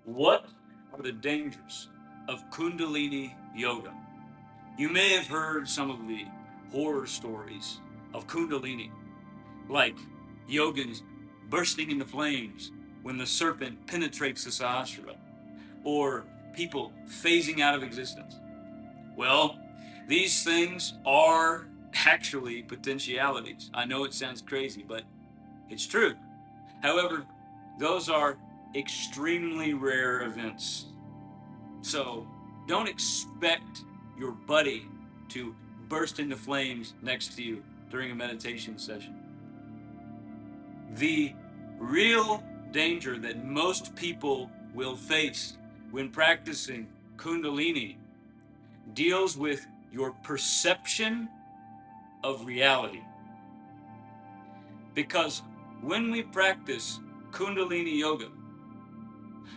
What are the dangers of Kundalini Yoga? You may have heard some of the horror stories of Kundalini, like yogins bursting into flames when the serpent penetrates the sahasrara, or people phasing out of existence. Well, these things are actually potentialities. I know it sounds crazy, but it's true. However, those are extremely rare events. So don't expect your buddy to burst into flames next to you during a meditation session. The real danger that most people will face when practicing Kundalini deals with your perception of reality. Because when we practice Kundalini Yoga,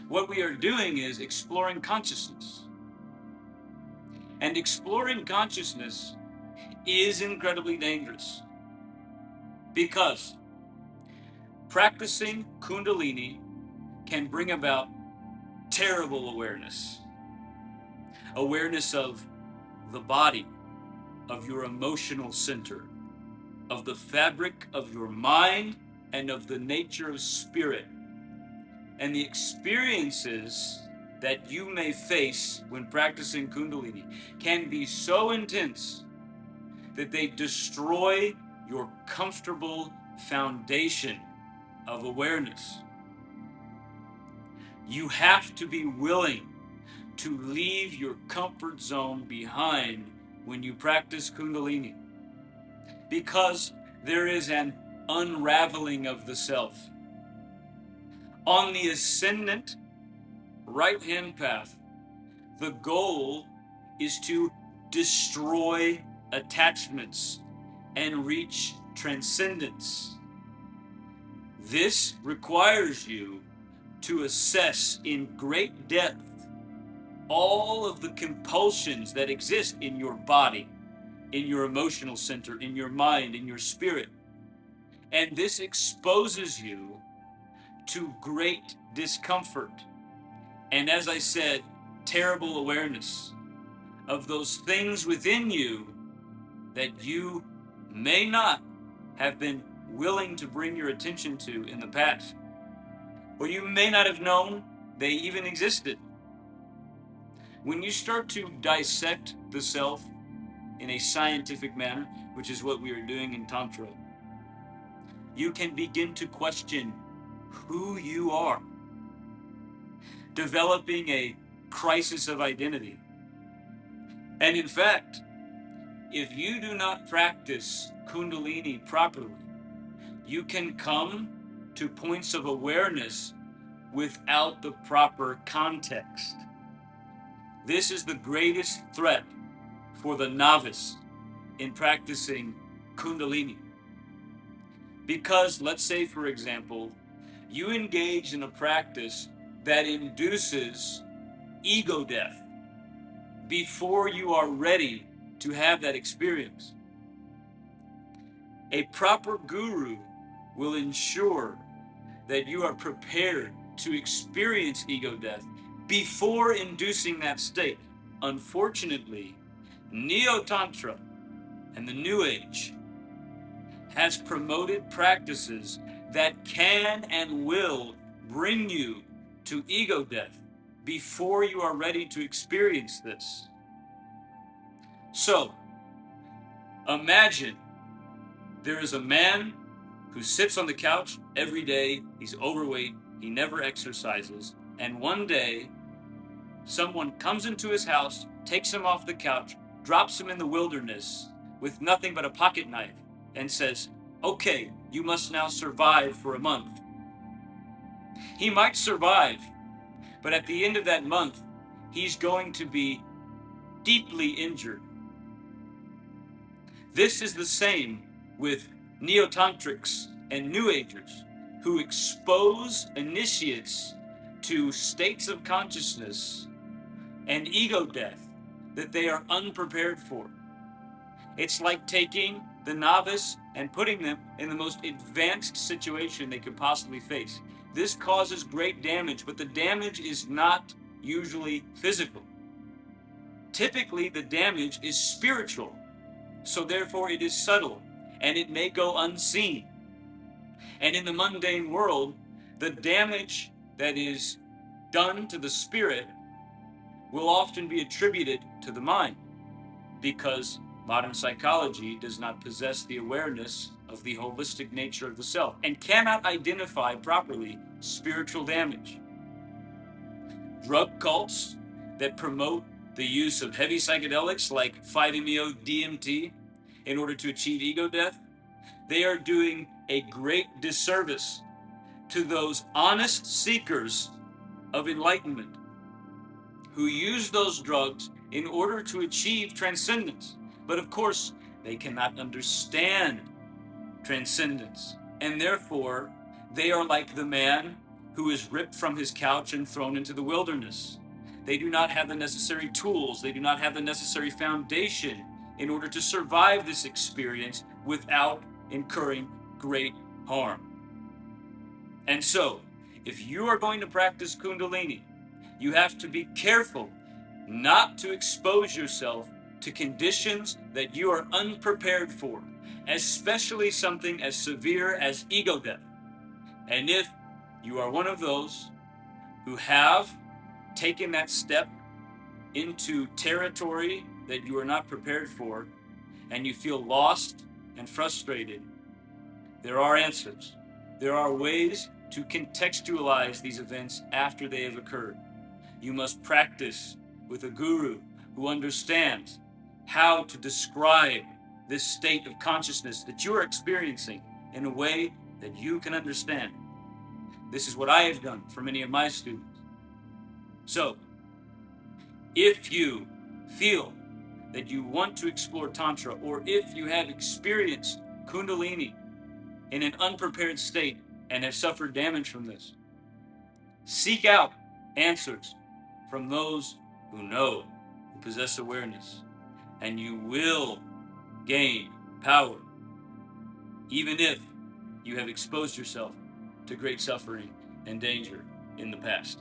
what we are doing is exploring consciousness. And exploring consciousness is incredibly dangerous because practicing Kundalini can bring about terrible awareness. Awareness of the body, of your emotional center, of the fabric of your mind, and of the nature of spirit. And the experiences that you may face when practicing Kundalini can be so intense that they destroy your comfortable foundation of awareness. You have to be willing to leave your comfort zone behind when you practice Kundalini, because there is an unraveling of the self. On the ascendant right-hand path, the goal is to destroy attachments and reach transcendence. This requires you to assess in great depth all of the compulsions that exist in your body, in your emotional center, in your mind, in your spirit. And this exposes you to great discomfort. And as I said, terrible awareness of those things within you that you may not have been willing to bring your attention to in the past, or you may not have known they even existed. When you start to dissect the self in a scientific manner, which is what we are doing in Tantra, you can begin to question who you are, developing a crisis of identity. And in fact, if you do not practice Kundalini properly, you can come to points of awareness without the proper context. This is the greatest threat for the novice in practicing Kundalini. Because, let's say, for example, you engage in a practice that induces ego death before you are ready to have that experience. A proper guru will ensure that you are prepared to experience ego death before inducing that state. Unfortunately, Neo-Tantra and the New Age has promoted practices that can and will bring you to ego death before you are ready to experience this. So, imagine there is a man who sits on the couch every day, he's overweight, he never exercises, and one day someone comes into his house, takes him off the couch, drops him in the wilderness with nothing but a pocket knife, and says, "Okay, you must now survive for a month." He might survive, but at the end of that month, he's going to be deeply injured. This is the same with Neo-Tantrics and New Agers who expose initiates to states of consciousness and ego death that they are unprepared for. It's like taking the novice and putting them in the most advanced situation they could possibly face. This causes great damage, but the damage is not usually physical. Typically, the damage is spiritual, so therefore it is subtle, and it may go unseen. And in the mundane world, the damage that is done to the spirit will often be attributed to the mind, because modern psychology does not possess the awareness of the holistic nature of the self and cannot identify properly spiritual damage. Drug cults that promote the use of heavy psychedelics like 5-MeO DMT in order to achieve ego death, they are doing a great disservice to those honest seekers of enlightenment who use those drugs in order to achieve transcendence. But of course, they cannot understand transcendence, and therefore they are like the man who is ripped from his couch and thrown into the wilderness. They do not have the necessary tools, they do not have the necessary foundation in order to survive this experience without incurring great harm. And so, if you are going to practice Kundalini, you have to be careful not to expose yourself to conditions that you are unprepared for, especially something as severe as ego death. And if you are one of those who have taken that step into territory that you are not prepared for, and you feel lost and frustrated, there are answers. There are ways to contextualize these events after they have occurred. You must practice with a guru who understands how to describe this state of consciousness that you are experiencing in a way that you can understand. This is what I have done for many of my students. So, if you feel that you want to explore Tantra, or if you have experienced Kundalini in an unprepared state and have suffered damage from this, seek out answers from those who know, who possess awareness, and you will gain power, even if you have exposed yourself to great suffering and danger in the past.